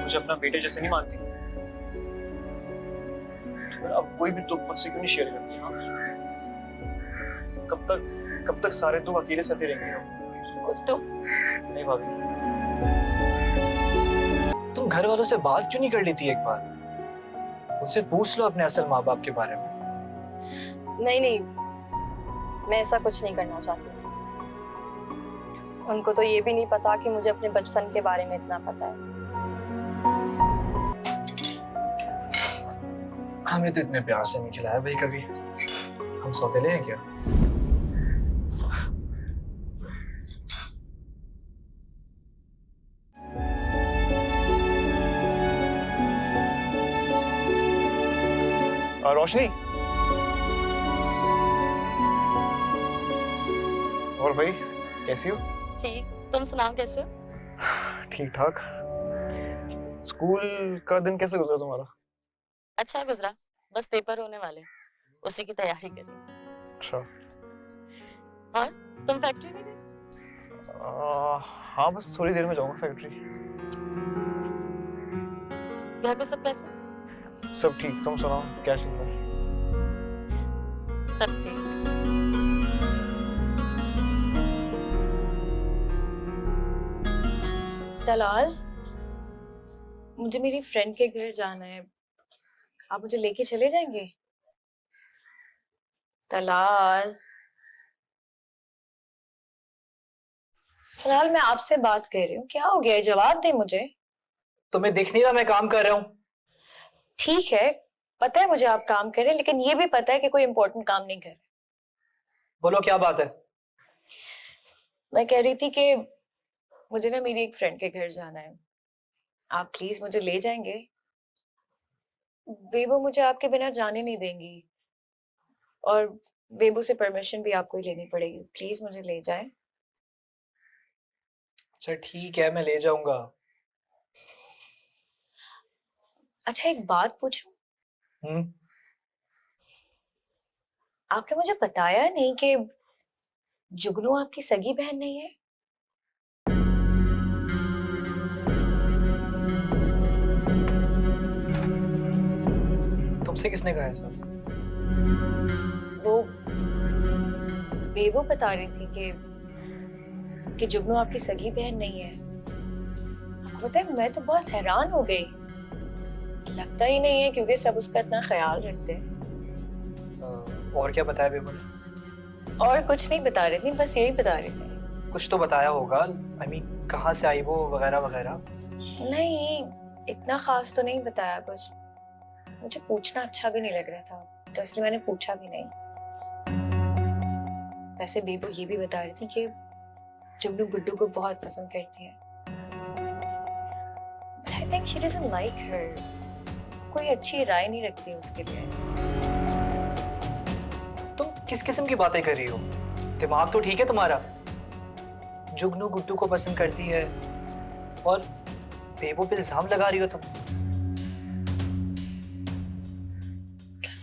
मुझे अपना बेटे जैसे नहीं मानती? पर अब कोई भी दुख मुझसे क्यों नहीं शेयर करती? हाँ, कब तक सारे दुख अकेले सहते रहेंगे हम? गुड्डू, नहीं भाभी। तुम घर वालों से बात क्यों नहीं कर लेती एक बार? उनसे पूछ लो अपने असल माँ बाप के बारे में। नहीं नहीं, मैं ऐसा कुछ नहीं करना चाहती। उनको तो ये भी नहीं पता कि मुझे अपने बचपन के बारे में इतना पता है। हमें तो इतने प्यार से नहीं खिलाया भाई कभी। हम सौतेले हैं क्या? रोशनी, और भाई कैसी हो? ठीक, तुम सुनाओ कैसे हो? ठीक ठाक। स्कूल का दिन कैसे गुजरा तुम्हारा? अच्छा गुजरा, बस पेपर होने वाले, उसी की तैयारी कर रही हूँ। अच्छा। और तुम फैक्ट्री नहीं गई? हाँ, बस थोड़ी देर में जाऊंगा फैक्ट्री। घर पे सब कैसे? सब ठीक। तुम सुनाओ, क्या चल रहा है? सब ठीक। दलाल, मुझे मेरी फ्रेंड के घर जाना है, आप मुझे लेके चले जाएंगे? दलाल, दलाल मैं आपसे बात कर रही हूँ, क्या हो गया है? जवाब दे मुझे। तुम्हें दिख नहीं रहा मैं काम कर रहा हूँ? ठीक है, पता है मुझे आप काम कर रहे हैं, लेकिन ये भी पता है कि कोई इम्पोर्टेंट काम नहीं कर रहे। बोलो क्या बात है? मैं कह रही थी कि मुझे ना मेरी एक फ्रेंड के घर जाना है, आप प्लीज मुझे ले जाएंगे? बेबो मुझे आपके बिना जाने नहीं देंगी, और बेबो से परमिशन भी आपको ही लेनी पड़ेगी। प्लीज मुझे ले जाएं। अच्छा ठीक है, मैं ले जाऊंगा। अच्छा एक बात पूछूं? आपने मुझे बताया नहीं कि जुगनू आपकी सगी बहन नहीं है? तुमसे किसने कहा है सब? वो बेबो बता रही थी कि जुगनू आपकी सगी बहन नहीं है। आपको पता है मैं तो बहुत हैरान हो गई, लगता ही नहीं है, क्योंकि सब उसका इतना ख्याल रखते हैं। और क्या बताया बेबो ने? और कुछ नहीं बता रही थी, बस यही बता रही थी। कुछ तो बताया होगा। आई मीन कहाँ से आई वो, वगैरह वगैरह। नहीं, इतना खास तो नहीं बताया कुछ। मुझे पूछना अच्छा भी नहीं लग रहा था, तो इसलिए मैंने पूछा भी नहीं। वैसे बेबो ये भी बता रही थी कि जुगनू गुड्डू को बहुत पसंद करती है। But I think she doesn't like her. कोई अच्छी राय नहीं रखती उसके लिए। तुम किस किस्म की बातें कर रही हो? दिमाग तो ठीक है तुम्हारा? जुगनू गुड्डू को पसंद करती है और बेबो पे इल्जाम लगा रही हो तुम?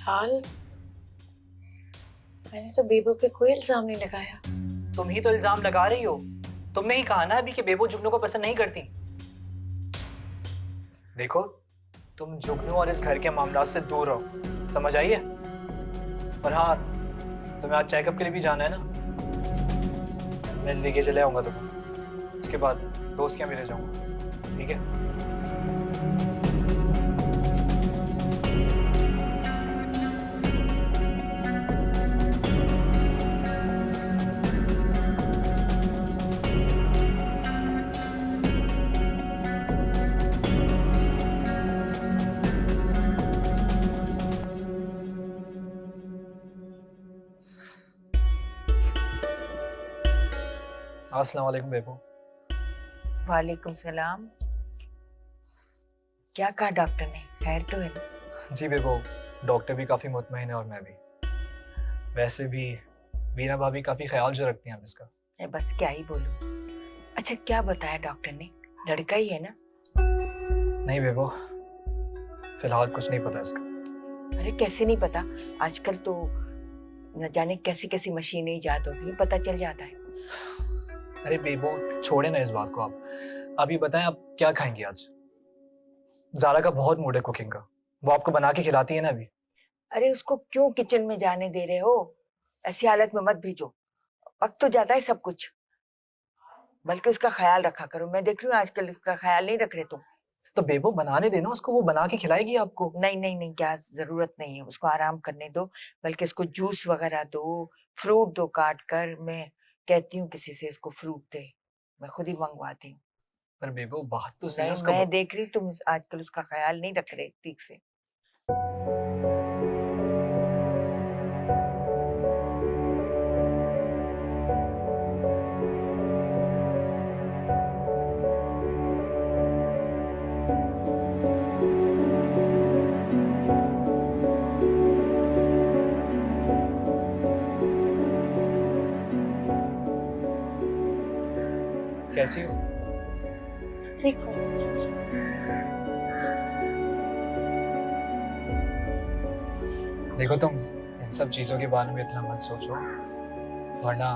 हाल, मैंने तो बेबो पे कोई इल्जाम नहीं लगाया। तुम ही तो इल्जाम लगा रही हो। तुमने ही कहा ना अभी कि बेबो जुगनू को पसंद नहीं करती। देखो, तुम जुगनू और इस घर के मामलात से दूर रहो, समझ आई है? और हाँ, तुम्हें आज चेकअप के लिए भी जाना है ना? मैं लेके चले आऊंगा तुम्हें, उसके बाद दोस्त के यहाँ भी ले जाऊंगा, ठीक है? अस्सलाम वालेकुम बेबो। वालेकुम सलाम। क्या कहा डॉक्टर ने? खैर तो है ना? जी बेबो, डॉक्टर भी काफ़ी मुतमईन है और मैं भी। वैसे भी मीना भाभी काफ़ी ख्याल जो रखती हैं हम इसका। बस क्या ही बोलूं। अच्छा क्या बताया डॉक्टर ने? लड़का ही है ना? नहीं बेबो, फिलहाल कुछ नहीं पता इसका। अरे कैसे नहीं पता? आजकल तो न जाने कैसी कैसी मशीनें इजाद हो गई, पता चल जाता है। अरे बेबो छोड़े ना इस बात को आप। अभी बताएं आप क्या खाएंगे आज? जारा का बहुत मूड है कुकिंग का, वो आपको बना के खिलाती है ना अभी। अरे उसको क्यों किचन में जाने दे रहे हो? ऐसी हालत में मत भेजो, वक्त तो जाता है सब कुछ। बल्कि उसका ख्याल रखा करो, मैं देख रही हूँ आजकल उसका ख्याल नहीं रख रहे तुम। तो बेबो बनाने देना उसको, वो बना के खिलाएगी आपको। नहीं नहीं नहीं, क्या जरूरत नहीं है, उसको आराम करने दो। बल्कि उसको जूस वगैरह दो, फ्रूट दो काट कर। मैं कहती हूँ किसी से इसको फ्रूट दे, मैं खुद ही मंगवाती हूँ। पर बेबो बात तो सही है नहीं, उसका। मैं देख रही हूँ तुम आजकल उसका ख्याल नहीं रख रहे ठीक से। कैसी हो? ठीक हो? देखो तुम इन सब चीजों के बारे में इतना मत सोचो, वरना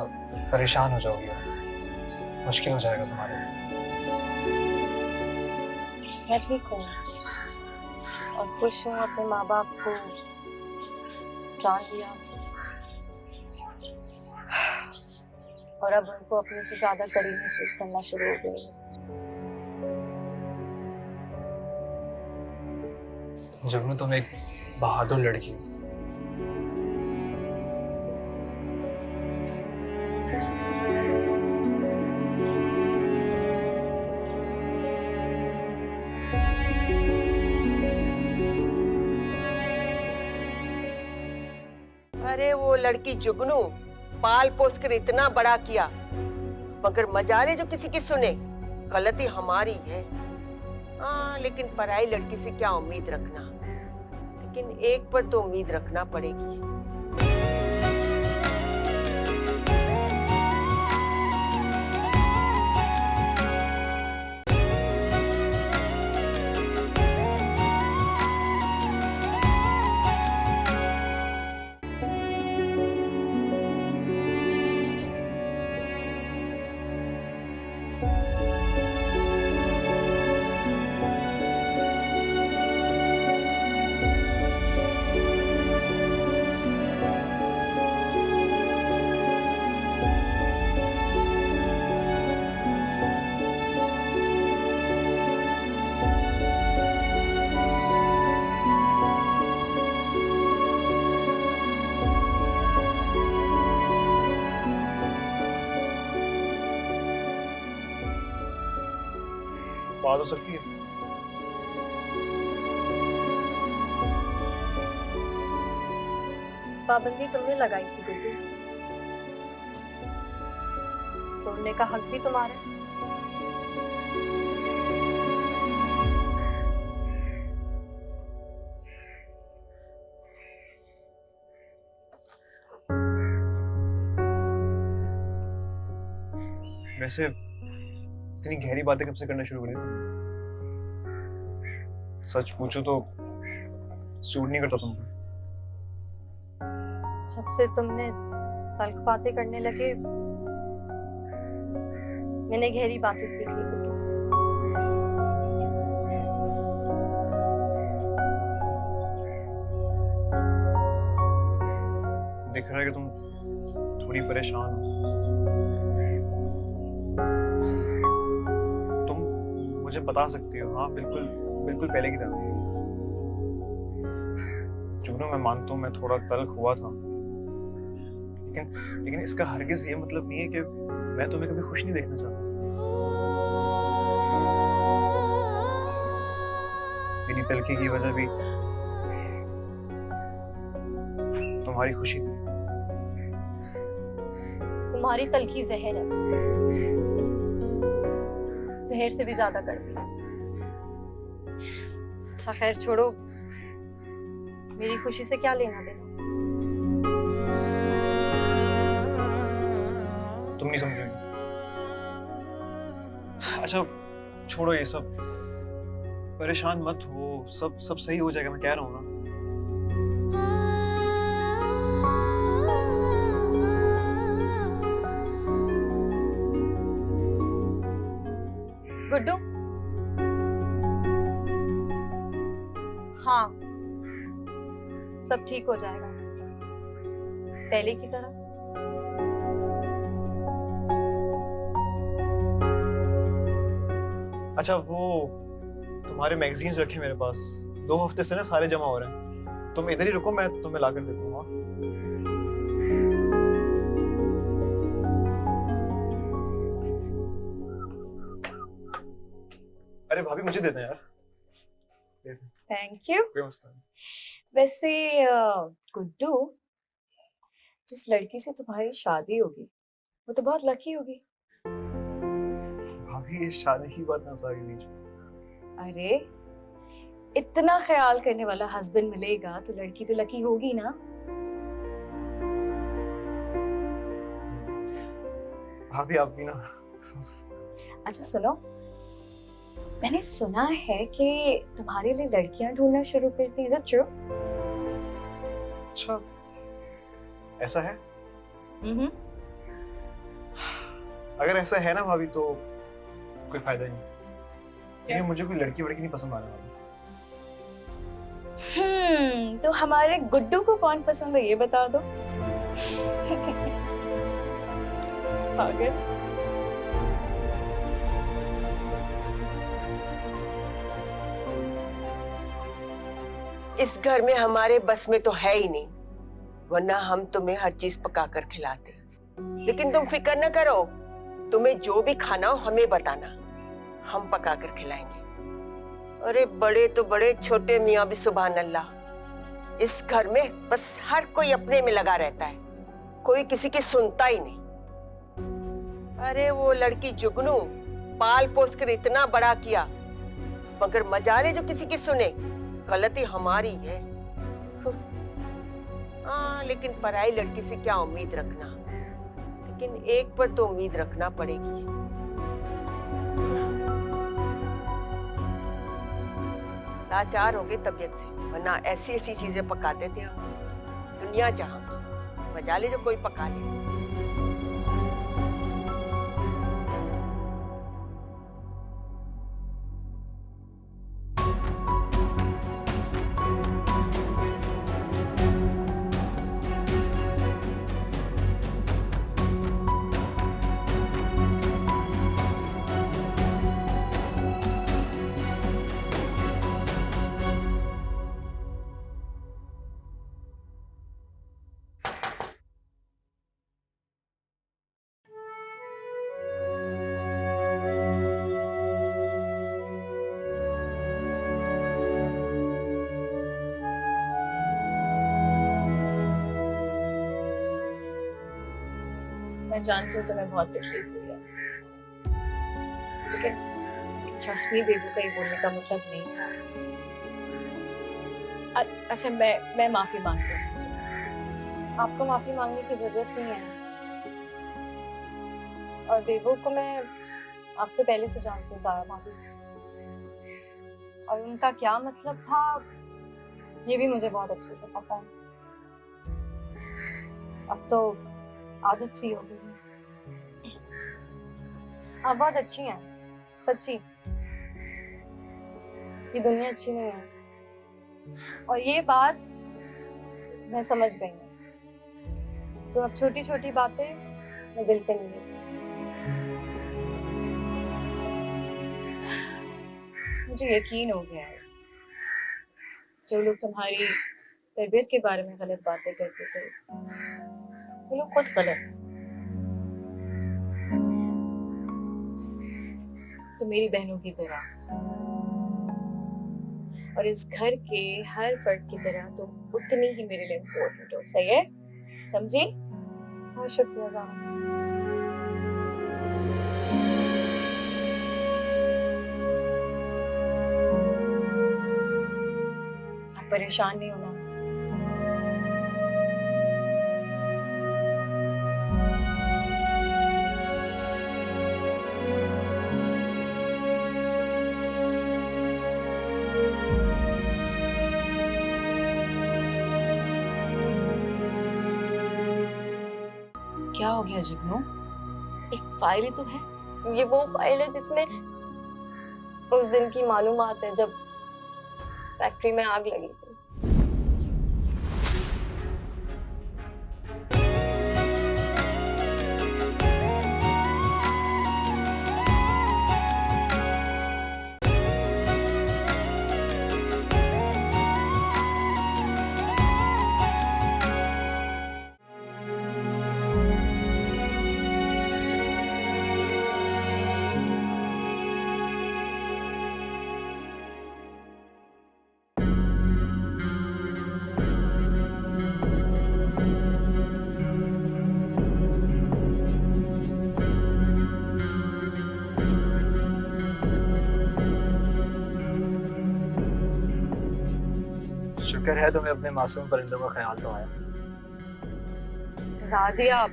परेशान हो जाओगी और मुश्किल हो जाएगा तुम्हारे लिए। मैं ठीक हूँ और खुश हूँ अपने माँ बाप को जान लिया और अब उनको अपने से ज्यादा करीब महसूस करना शुरू हो गई है। जुगनू तुम एक बहादुर लड़की हो। अरे वो लड़की जुगनू पाल पोस कर इतना बड़ा किया, मगर मजाले जो किसी की सुने। गलती हमारी है। हाँ, लेकिन पराई लड़की से क्या उम्मीद रखना। लेकिन एक पर तो उम्मीद रखना पड़ेगी। बात हो सकती है। पाबंदी तुमने लगाई थी गुड्डू, तोड़ने का हक भी तुम्हारा है। वैसे इतनी गहरी बातें कब से करना शुरू करी तुमने? सच पूछो तो सूट नहीं करता तुमको। जब से तुमने तल्ख बातें करने लगे, मैंने गहरी बातें सीख ली गुड्डू। दिख रहा है कि तुम थोड़ी परेशान हो। तुम मुझे बता सकती हो। हाँ, बिल्कुल बिल्कुल पहले की तरह। जुगनू, मैं मानता हूँ मैं थोड़ा तल्ख हुआ था, लेकिन इसका हरगिज ये मतलब नहीं है कि मैं तुम्हें कभी खुश नहीं देखना चाहता। मेरी तल्खी की वजह भी तुम्हारी खुशी थी। तुम्हारी तल्खी जहर है, जहर से भी ज्यादा कड़वी है। अच्छा खैर छोड़ो, मेरी खुशी से क्या लेना देना। तुम नहीं समझोगी। अच्छा छोड़ो ये सब, परेशान मत हो, सब सही हो जाएगा, मैं कह रहा हूँ ना। गुड्डू, सब ठीक हो जाएगा, पहले की तरह। अच्छा, वो तुम्हारे मैगजीन्स रखे मेरे पास, 2 हफ्ते से ना सारे जमा हो रहे हैं। तुम इधर ही रुको, मैं तुम्हें ला कर देता हूँ। हाँ? अरे भाभी, मुझे देते हैं यार। Thank you. कोई मसला नहीं। वैसे गुड्डू, जिस लड़की से तुम्हारी शादी होगी वो तो बहुत लकी होगी। भाभी, ये शादी की बात ना सारी बीच में। अरे इतना ख्याल करने वाला हस्बैंड मिलेगा तो लड़की तो लकी होगी ना। भाभी, आप भी ना अच्छा सुनो, मैंने सुना है कि तुम्हारे लिए लड़कियां ढूंढना शुरू करती हैं। ट्रू? अच्छा, ऐसा है? अगर ऐसा है ना भाभी, तो कोई फायदा नहीं, क्योंकि मुझे कोई लड़की वड़की नहीं पसंद आने वाली। तो हमारे गुड्डू को कौन पसंद है ये बता दो। पागल। इस घर में हमारे बस में तो है ही नहीं, वरना हम तुम्हें हर चीज पका कर खिलाते। लेकिन तुम फिक्र न करो, तुम्हें जो भी खाना हो हमें बताना, हम पका कर खिलाएंगे। अरे बड़े तो बड़े, छोटे मियाँ भी सुभान अल्लाह। इस घर में बस हर कोई अपने में लगा रहता है, कोई किसी की सुनता ही नहीं। अरे वो लड़की जुगनू पाल पोस कर इतना बड़ा किया, मगर मजाले जो किसी की सुने, गलती हमारी है। हाँ, लेकिन पराई लड़की से क्या उम्मीद रखना, लेकिन एक पर तो उम्मीद रखना पड़ेगी। लाचार हो गए तबीयत से, वरना ऐसी ऐसी चीजें पकाते थे हम, दुनिया जहां की। मजाले जो कोई पका ले। मैं जानती हूँ तुम्हें बहुत तकलीफ हुई है, लेकिन ट्रस्ट मी, बेबू का ये बोलने का मतलब नहीं था। अच्छा, मैं माफी मांगती हूँ। आपको माफी मांगने की जरूरत नहीं है, और बेबू को मैं आपसे पहले से जानती हूँ ज़ारा भाभी, और उनका क्या मतलब था ये भी मुझे बहुत अच्छे से पता है। अब तो आदत सी हो गई है। आप बहुत अच्छी हैं, सच्ची। ये दुनिया अच्छी नहीं है, और ये बात मैं समझ गई हूँ। तो अब छोटी छोटी बातें मैं दिल पे नहीं लेती। मुझे यकीन हो गया है, जो लोग तुम्हारी तरबियत के बारे में गलत बातें करते थे वो लोग खुद गलत। तो मेरी बहनों की तरह और इस घर के हर फर्द की तरह तुम उतनी ही मेरे लिए इम्पोर्टेंट हो। सही है? समझी? बहुत शुक्रिया ज़ारा। आप परेशान नहीं होना। क्या हो गया जुगनू? एक फाइल ही तो है। ये वो फाइल है जिसमें उस दिन की मालूमात है जब फैक्ट्री में आग लगी थी। शुक्र है तुम्हें अपने मासूम परिंदों का ख्याल तो आया। डरा दिया आप।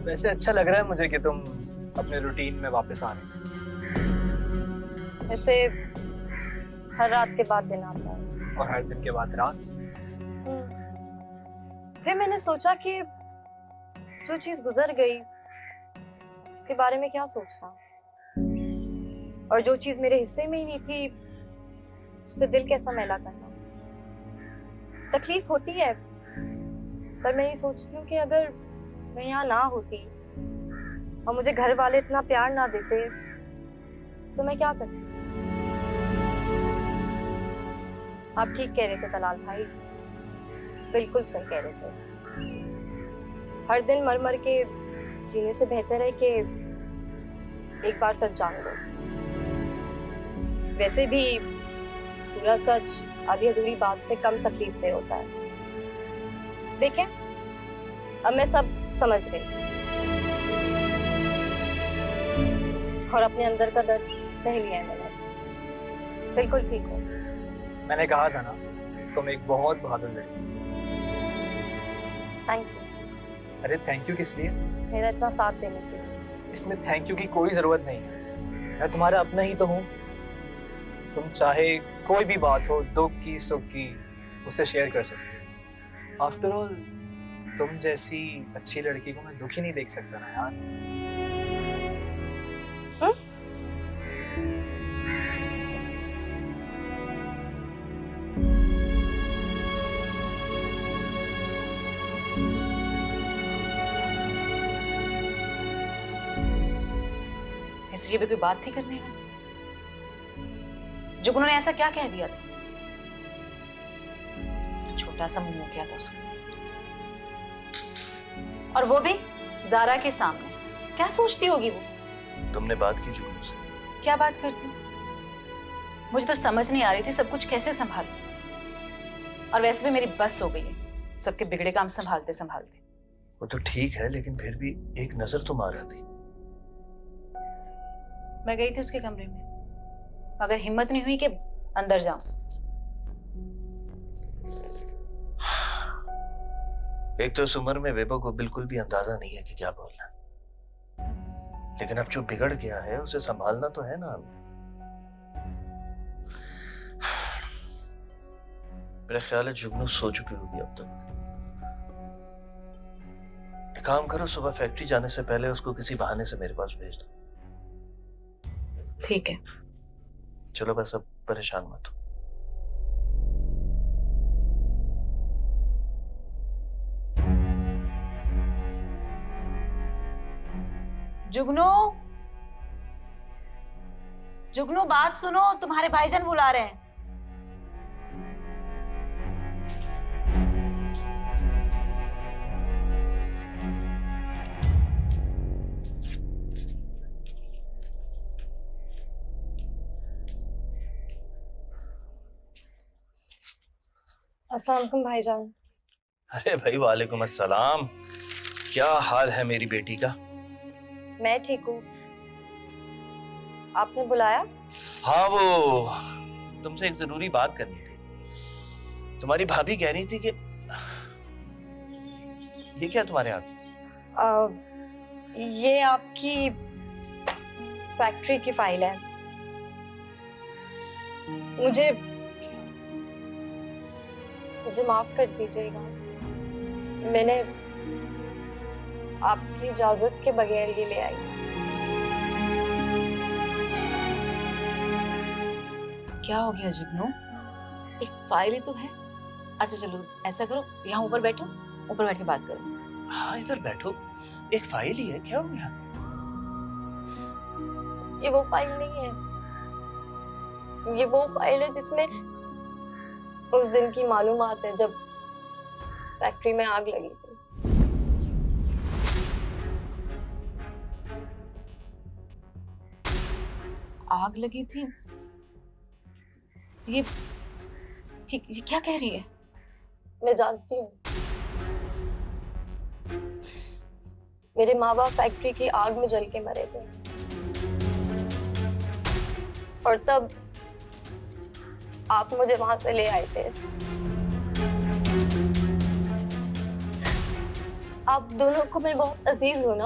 वैसे अच्छा लग रहा है मुझे कि तुम अपने रूटीन में वापस आ रही हो। वैसे हर रात के बाद दिन आता है। और हर दिन के बाद रात। फिर मैंने सोचा कि जो चीज गुजर गई उसके बारे में क्या सोचना, और जो चीज मेरे हिस्से में ही नहीं थी उस पर दिल कैसा मैला करना। तकलीफ होती है, पर मैं ये सोचती हूँ कि अगर मैं यहाँ ना होती और मुझे घर वाले इतना प्यार ना देते तो मैं क्या करती। आप ठीक कह रहे थे तलाल भाई, बिल्कुल सही कह रहे थे। हर दिन मर मर के जीने से बेहतर है कि एक बार सच जान लो। वैसे भी पूरा सच आधी अधूरी बात से कम तकलीफ दे होता है। देखें, अब मैं सब समझ गई और अपने अंदर का दर्द सह लिया है मैंने। बिल्कुल ठीक हो। मैंने कहा था ना, तुम एक बहुत बहादुर लड़की। Thank you. अरे थैंक यू किस लिए? मेरा इतना साथ देने के लिए। इसमें थैंक यू की कोई जरूरत नहीं है। मैं तुम्हारा अपना ही तो हूँ। तुम चाहे कोई भी बात हो, दुख की सुख की, उसे शेयर कर सकते हो। आफ्टर ऑल तुम जैसी अच्छी लड़की को मैं दुखी नहीं देख सकता ना यार। इसलिए भी कोई बात थी करने में? जुगनू ने ऐसा क्या कह दिया था? छोटा सा मुंह किया था उसका, और वो भी ज़ारा के सामने। क्या सोचती होगी वो? तुमने बात की जुगनू से? क्या बात करती? मुझे तो समझ नहीं आ रही थी सब कुछ कैसे संभालूं। और वैसे भी मेरी बस हो गई है सबके बिगड़े काम संभालते संभालते। वो तो ठीक है, लेकिन फिर भी एक नजर तो मार आती। मैं गई थी उसके कमरे में, मगर हिम्मत नहीं हुई कि अंदर जाऊं। एक तो इस उम्र में वेबो को बिल्कुल भी अंदाजा नहीं है कि क्या बोलना है, लेकिन अब जो बिगड़ गया है उसे संभालना तो है ना। मेरा ख्याल है जुगनू सो चुकी होगी अब तक। एक काम करो, सुबह फैक्ट्री जाने से पहले उसको किसी बहाने से मेरे पास भेज दो। ठीक है। चलो बस अब परेशान मत हो। जुगनू, जुगनू बात सुनो, तुम्हारे भाईजान बुला रहे हैं। अस्सलाम वालेकुम भाईजान। अरे भाई वालेकुम अस्सलाम। क्या हाल है मेरी बेटी का? मैं ठीक हूँ। आपने बुलाया? हाँ, वो तुमसे एक जरूरी बात करनी थी। तुम्हारी भाभी कह रही थी कि ये क्या तुम्हारे हाथ? ये आपकी फैक्ट्री की फाइल है। मुझे माफ कर दीजिएगा, मैंने आपकी इजाजत के बगैर ये ले आई। क्या हो गया जुगनू? एक फाइल ही तो है। अच्छा चलो ऐसा करो, यहाँ ऊपर बैठो, ऊपर बैठ के बात करो। हाँ इधर बैठो, एक फाइल ही है, क्या हो गया? ये वो फाइल नहीं है, ये वो फाइल है जिसमें उस दिन की मालूमात है जब फैक्ट्री में आग लगी थी। आग लगी थी? ये क्या कह रही है? मैं जानती हूँ, मेरे माँ बाप फैक्ट्री की आग में जल के मरे थे, और तब आप मुझे वहां से ले आए थे। आप दोनों को मैं बहुत अजीज हूं ना?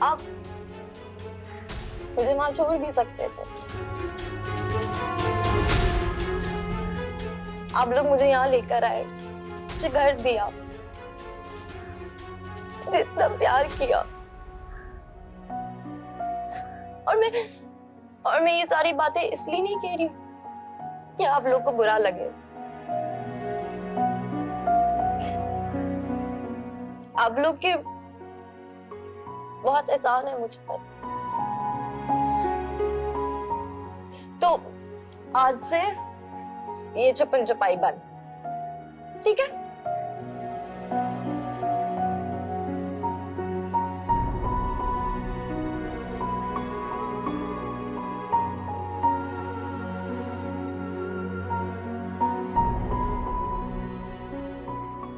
आप मुझे वहां छोड़ भी सकते थे। आप लोग मुझे यहाँ लेकर आए, मुझे घर दिया, मुझे इतना प्यार किया, और मैं ये सारी बातें इसलिए नहीं कह रही हूँ कि आप लोग को बुरा लगे। आप लोग के बहुत एहसान है मुझ पर। तो आज से ये छुपन छुपाई बंद, ठीक है?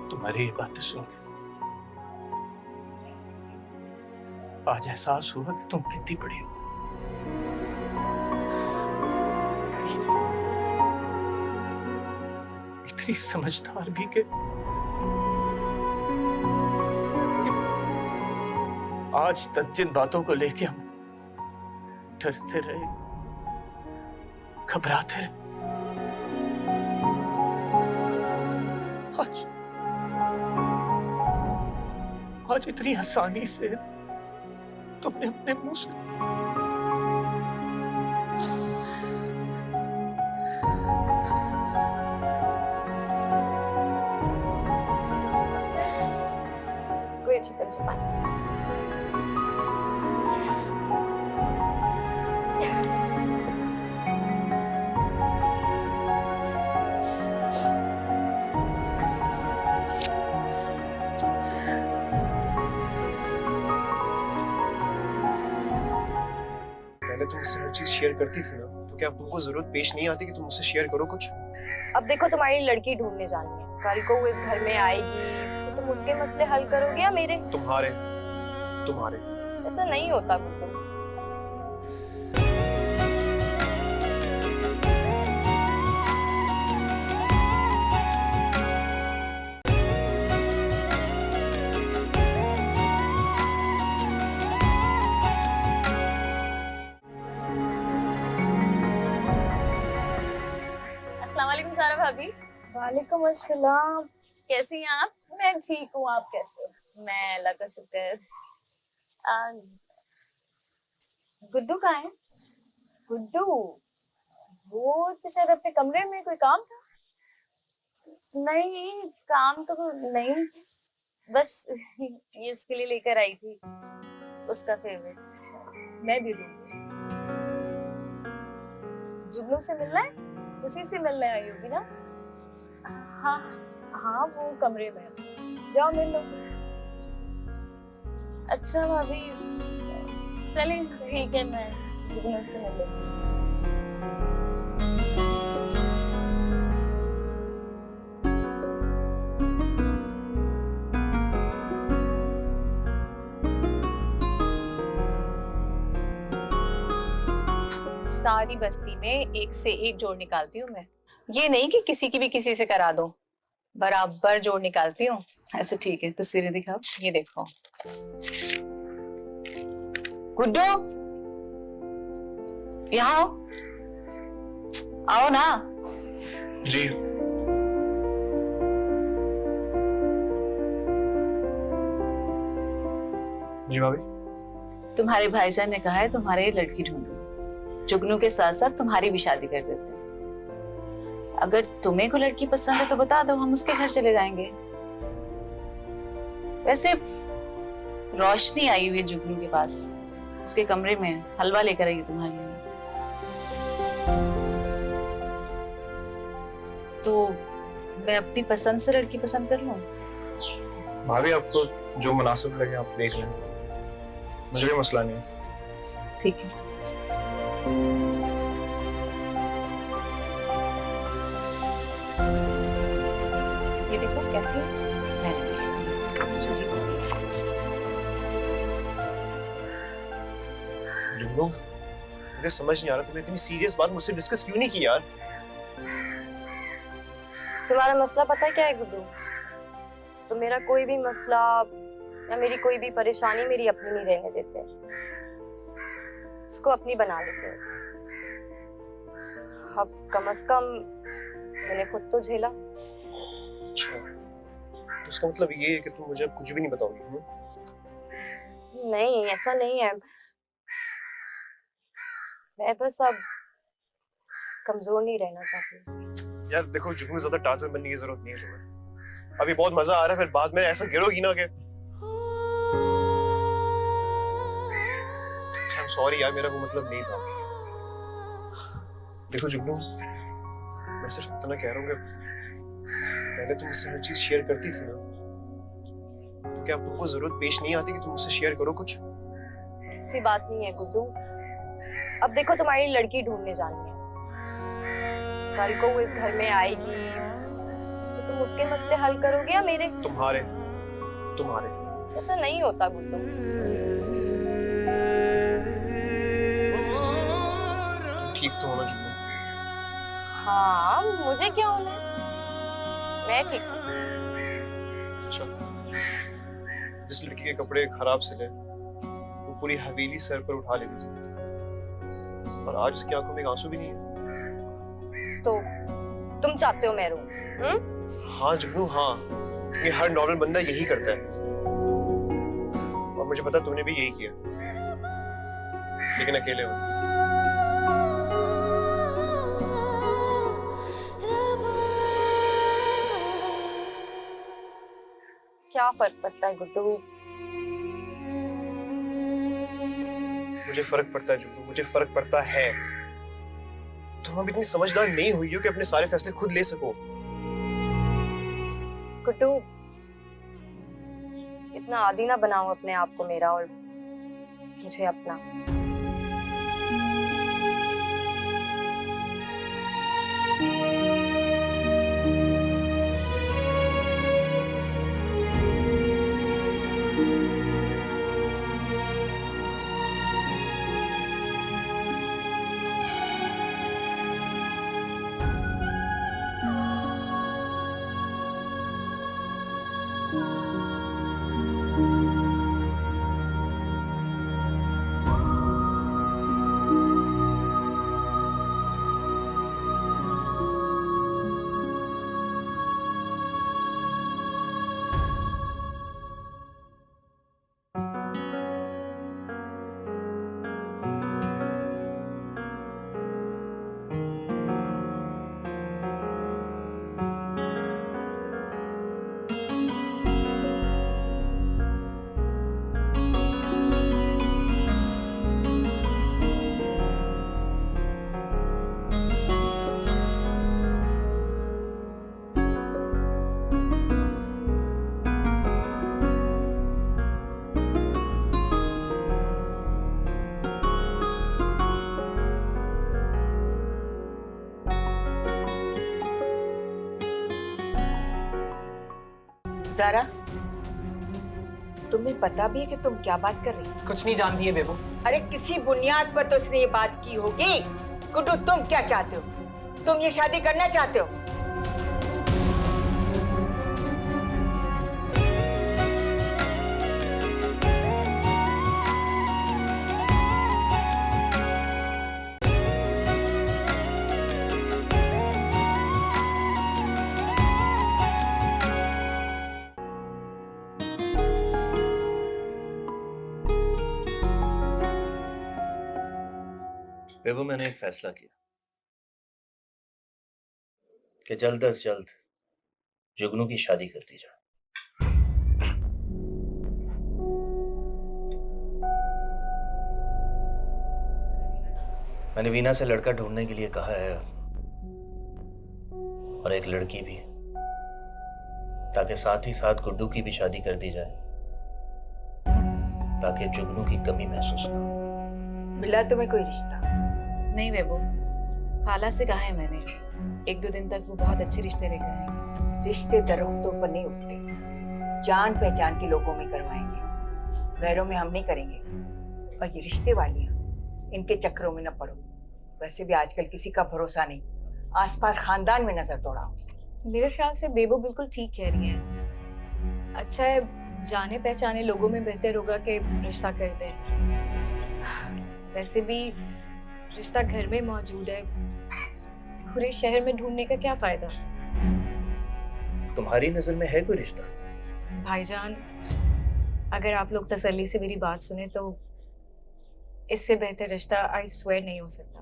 तुम्हारी ये बातें सुन आज एहसास हुआ कि तुम कितनी बड़ी हो। इतनी समझदार भी कि आज तक जिन बातों को लेके हम डरते रहे, घबराते रहे, आज इतनी आसानी से तुमने अपने मुंह से कोई छुपन छुपाई। पहले तुम मुझसे हर चीज शेयर करती थी ना, तो क्या तुमको जरूरत पेश नहीं आती कि तुम मुझसे शेयर करो कुछ? अब देखो, तुम्हारी लड़की ढूंढने जानी है, कल को वो इस घर में आएगी तो तुम उसके मसले हल करोगे या मेरे? तुम्हारे ऐसा नहीं होता गुड्डू। अस्सलाम वालेकुम सारा भाभी। वालेकुम अस्सलाम। कैसी हैं आप? मैं ठीक हूँ, आप कैसे हो? मैं अल्लाह का शुक्र। गुड्डू कहाँ है? गुड्डू वो तो शायद अपने कमरे में, कोई काम था? नहीं, काम तो नहीं, बस ये उसके लिए लेकर आई थी, उसका फेवरेट। मैं दे दूंगी। जुगनू से मिलना है? उसी से मिलने आई होगी ना? हाँ हाँ, वो कमरे में है, जाओ मिल लो। अच्छा भाभी, चलिए ठीक है, मैं जुगनू से मिल लूंगी। सारी बस्ती में एक से एक जोड़ निकालती हूँ मैं। ये नहीं कि किसी की भी किसी से करा दो, बराबर जोड़ निकालती हूँ। अच्छा ठीक है, तस्वीरें दिखाओ। ये देखो। गुड्डू, यहाँ आओ ना। जी। जी भाभी। तुम्हारे भाईजान ने कहा है तुम्हारे लड़की ढूंढो, जुगनू के साथ साथ तुम्हारी भी शादी कर देते हैं। अगर तुम्हें को लड़की पसंद है तो बता दो, हम उसके घर चले जाएंगे। वैसे रोशनी आई हुई है जुगनू के पास, उसके कमरे में हलवा लेकर आई है तुम्हारे लिए। तो मैं अपनी पसंद से लड़की पसंद कर लूं? भाभी आपको जो मुनासिब लगे आप देख लें, मुझे कोई मसला नहीं है। ठीक है। ये देखो कैसी है? जुगनू, मुझे समझ नहीं आ रहा तुमने इतनी सीरियस बात मुझसे डिस्कस क्यों नहीं की यार? तुम्हारा मसला पता है क्या है गुड्डू? तो मेरा कोई भी मसला या मेरी कोई भी परेशानी मेरी अपनी नहीं रहने देते, इसको अपनी बना लेते हैं। अब कम से कम मैंने खुद तो झेला। अच्छा, तो इसका मतलब ये है कि तुम मुझे अब कुछ भी नहीं बताओगी? नहीं, ऐसा नहीं है। मैं बस अब कमजोर नहीं रहना चाहती। यार देखो, जुगनू ज्यादा टार्जन बनने की जरूरत नहीं है तुम्हें। अभी बहुत मजा आ रहा है, फिर बाद में ऐसा गिरोगी ना कि आई एम सॉरी यार, मेरा वो मतलब नहीं था। देखो जुगनू, मैं सिर्फ इतना कह रहा हूँ कि पहले तुम मुझसे हर चीज शेयर करती थी ना, तो क्या अब तुमको जरूरत पेश नहीं आती कि तुम मुझसे शेयर करो कुछ? ऐसी बात नहीं है गुड्डू। अब देखो, तुम्हारी लड़की ढूंढने जानी है, कल को वो इस घर में आएगी तो तुम उसके मसले हल करोगे या मेरे? तुम्हारे ऐसा नहीं होता गुड्डू। ठीक तो होना जुगनू। हाँ, मुझे क्या होना है, मैं ठीक हूँ। अच्छा, जिस लड़की के कपड़े खराब सिले वो पूरी हवेली सर पर उठा लेती थी, और आज उसकी आंखों में एक आंसू भी नहीं है। तो तुम चाहते हो मैं रहूं? हाँ जुगनू, हाँ, ये हर नॉर्मल बंदा यही करता है, और मुझे पता तुमने भी यही किया, लेकिन अकेले हो। क्या फर्क पड़ता है गुड्डू? मुझे फर्क पड़ता है जुगनू, मुझे फर्क पड़ता है। तुम अब इतनी समझदार नहीं हुई हो कि अपने सारे फैसले खुद ले सको। गुड्डू, इतना आदी ना बनाओ अपने आप को मेरा और मुझे अपना। ज़ारा, तुम्हें पता भी है कि तुम क्या बात कर रही हो? कुछ नहीं जानती है बेबो। अरे किसी बुनियाद पर तो उसने ये बात की होगी। गुड्डू, तुम क्या चाहते हो? तुम ये शादी करना चाहते हो? बेबो, मैंने एक फैसला किया कि जल्द अज जल्द जुगनू की शादी कर दी जाए। मैंने वीना से लड़का ढूंढने के लिए कहा है, और एक लड़की भी, ताकि साथ ही साथ गुड्डू की भी शादी कर दी जाए, ताकि जुगनू की कमी महसूस ना हो। मिला तुम्हें कोई रिश्ता? नहीं बेबू, खाला से कहा है मैंने, 1-2 दिन तक वो बहुत अच्छे रिश्ते लेकर आएंगे। रिश्ते दरख्तों पर नहीं उगते, जान पहचान के लोगों में करवाएंगे, गैरों में हम नहीं करेंगे। और ये रिश्ते वालियां, इनके चक्करों में न पड़ो। वैसे भी आजकल किसी का भरोसा नहीं, आसपास खानदान में नजर दौड़ाओ। मेरे ख्याल से बेबू बिल्कुल ठीक कह रही है। अच्छा है, जाने पहचाने लोगों में बेहतर होगा कि रिश्ता कर दें। वैसे भी रिश्ता घर में मौजूद है, पूरे शहर में ढूंढने का क्या फायदा। तुम्हारी नजर में है कोई रिश्ता? भाईजान, अगर आप लोग तसल्ली से मेरी बात सुने तो इससे बेहतर रिश्ता आई स्वेयर नहीं हो सकता।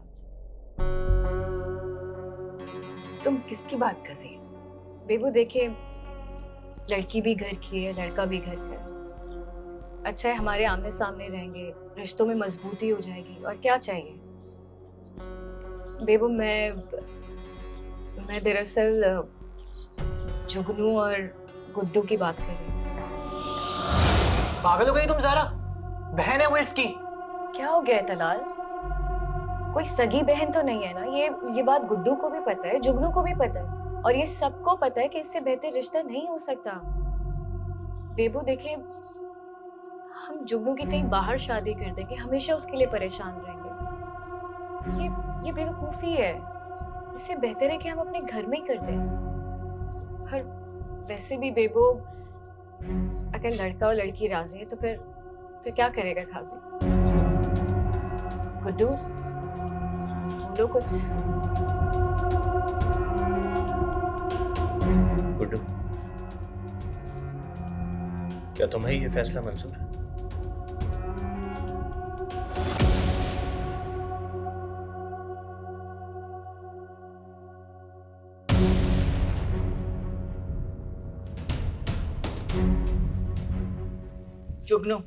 तुम किसकी बात कर रही हो? बेबू देखिए, लड़की भी घर की है, लड़का भी घर का है। अच्छा है हमारे आमने सामने रहेंगे, रिश्तों में मजबूती हो जाएगी, और क्या चाहिए। बेबू मैं दरअसल जुगनू और गुड्डू की बात कर रही हूँ। पागल हो गई तुम ज़ारा? बहन है वो इसकी। क्या हो गया है तलाल? कोई सगी बहन तो नहीं है ना? ये बात गुड्डू को भी पता है, जुगनू को भी पता है, और ये सबको पता है कि इससे बेहतर रिश्ता नहीं हो सकता। बेबू देखिए, हम जुगनू की कहीं बाहर शादी कर देंगे, हमेशा उसके लिए परेशान रहेंगे। ये बेवकूफी है। इससे बेहतर है कि हम अपने घर में ही कर दें। और वैसे भी बेबू, अगर लड़का और लड़की राजी है तो फिर क्या करेगा खाजी? गुड्डू, बोलो कुछ। गुड्डू, क्या तुम्हें ये फैसला मंजूर है? जुगनू,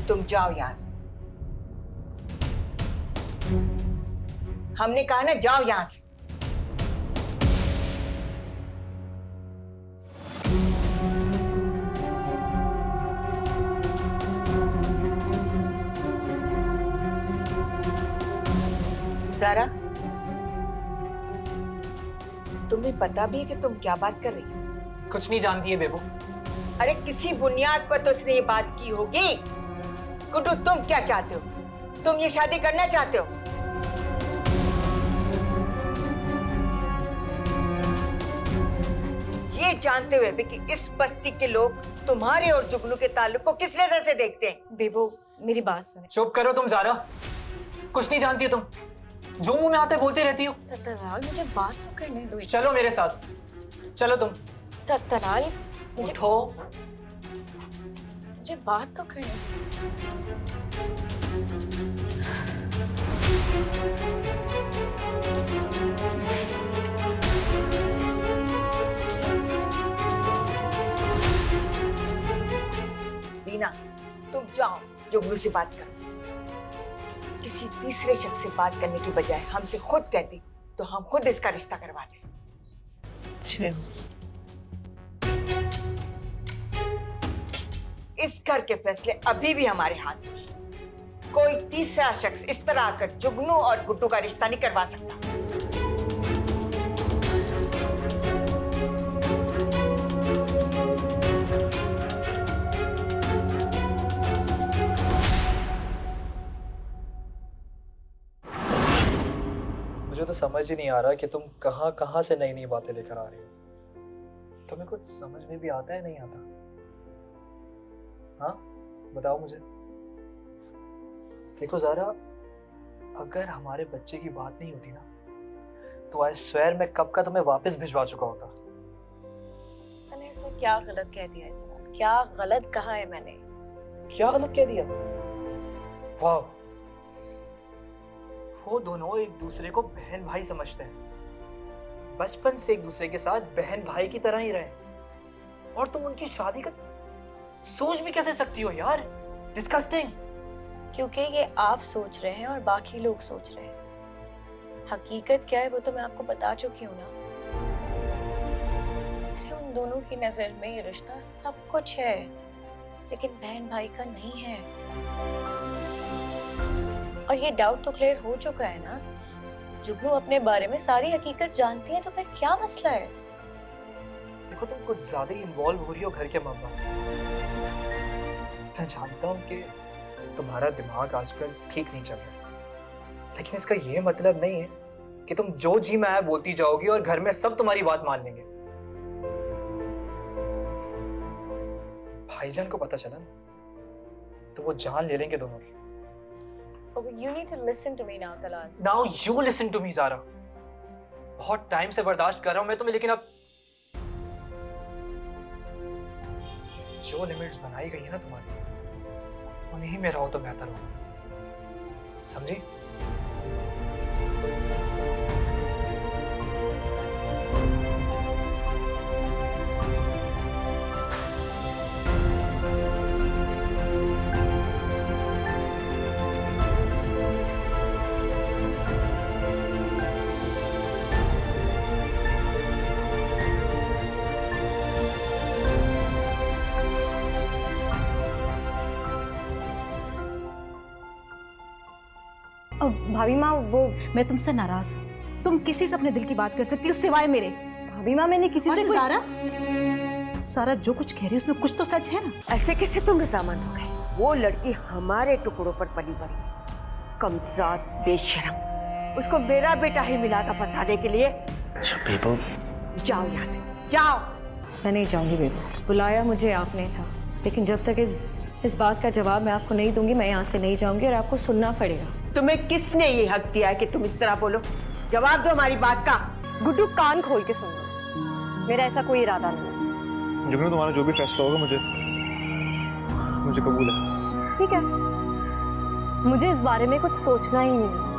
तुम जाओ यहां से। हमने कहा ना, जाओ यहां से। ज़ारा, तुम्हें पता भी है कि तुम क्या बात कर रही हो? कुछ नहीं जानती है बेबू। अरे किसी बुनियाद पर तो उसने ये बात की होगी। गुड्डू, तुम क्या चाहते हो? तुम ये शादी करना चाहते हो? ये जानते हुए भी कि इस बस्ती के लोग तुम्हारे और जुगनू के ताल्लुक को किस नजर से देखते हैं। बेबू, मेरी बात सुने। चुप करो तुम ज़ारा, कुछ नहीं जानती हो तुम, जो मुंह में आते बोलते रहती हो। तलाल, मुझे बात तो करने दो। चलो मेरे साथ, चलो तुम। तलाल, उठो। मुझे बात तो करने दो। दीना, तुम जाओ जुगनू से बात करो। किसी तीसरे शख्स से बात करने की बजाय हमसे खुद कहती तो हम खुद इसका रिश्ता करवाते। इस घर के फैसले अभी भी हमारे हाथ में हैं। कोई तीसरा शख्स इस तरह आकर जुगनू और गुड्डू का रिश्ता नहीं करवा सकता। मुझे तो समझ ही नहीं आ रहा कि तुम कहाँ कहाँ से नई नई बातें लेकर आ रही हो। तुम्हें कुछ समझ में भी आता है नहीं आता? हाँ, बताओ मुझे। देखो ज़ारा, अगर हमारे बच्चे की बात नहीं होती ना, तो आई स्वेयर मैं कब का तुम्हें वापस भिजवा चुका होता। मैंने ऐसा क्या गलत कह दिया है? क्या गलत कहा है मैंने? क्या गलत कह दिया? वाह, वो दोनों एक दूसरे को बहन भाई समझते हैं, बचपन से एक दूसरे के साथ बहन भाई की तरह ही रहे, और तुम उनकी शादी का सोच भी कैसे सकती हो यार? डिस्गस्टिंग। क्योंकि ये आप सोच रहे हैं और बाकी लोग सोच रहे हैं। हकीकत क्या है वो तो मैं आपको बता चुकी हूँ ना। उन दोनों की नजर में ये रिश्ता सब कुछ है, लेकिन बहन भाई का नहीं है। और ये डाउट तो क्लियर हो चुका है ना। जुगनू अपने बारे में सारी हकीकत जानती है, तो फिर क्या मसला है? देखो, तुम कुछ ज्यादा ही इन्वॉल्व हो रही हो घर के मामला में। मैं जानता हूँ कि तुम्हारा दिमाग आजकल ठीक नहीं चल रहा, लेकिन इसका ये मतलब नहीं है कि तुम जो जी मैं बोलती जाओगी और घर में सब तुम्हारी बात मान लेंगे। भाईजान को पता चला ना तो वो जान ले लेंगे दोनों की। Oh, you need to listen to me now, Talal. Now you listen to me, Zaara. बहुत टाइम से बर्दाश्त कर रहा हूं मैं तुम्हें, लेकिन अब जो लिमिट्स बनाई गई है ना तुम्हारी, उन्हीं में रहो तो बेहतर होगा, समझी? भाभी माँ वो मैं तुमसे नाराज हूँ। तुम किसी से अपने दिल की बात कर सकती हो सिवाय मेरे। भाभी माँ मैंने किसी से सारा जो कुछ कह रही है उसमें कुछ तो सच है ना। ऐसे कैसे तुम रजामंद हो गए? वो लड़की हमारे टुकड़ों पर पली बड़ी है, कमजात बेशरम। उसको मेरा बेटा ही मिला था फंसाने के लिए। बेबो, जाओ यहाँ से, जाओ। मैं नहीं जाऊंगी बेबो, बुलाया मुझे आपने था, लेकिन जब तक इस बात का जवाब मैं आपको नहीं दूंगी मैं यहाँ से नहीं जाऊंगी और आपको सुनना पड़ेगा। तुम्हें किसने ये हक दिया है कि तुम इस तरह बोलो? जवाब दो हमारी बात का। गुड्डू कान खोल के सुन लो, मेरा ऐसा कोई इरादा नहीं है। जुगनू तुम्हारा जो भी फैसला होगा मुझे कबूल है। ठीक है, मुझे इस बारे में कुछ सोचना ही नहीं है।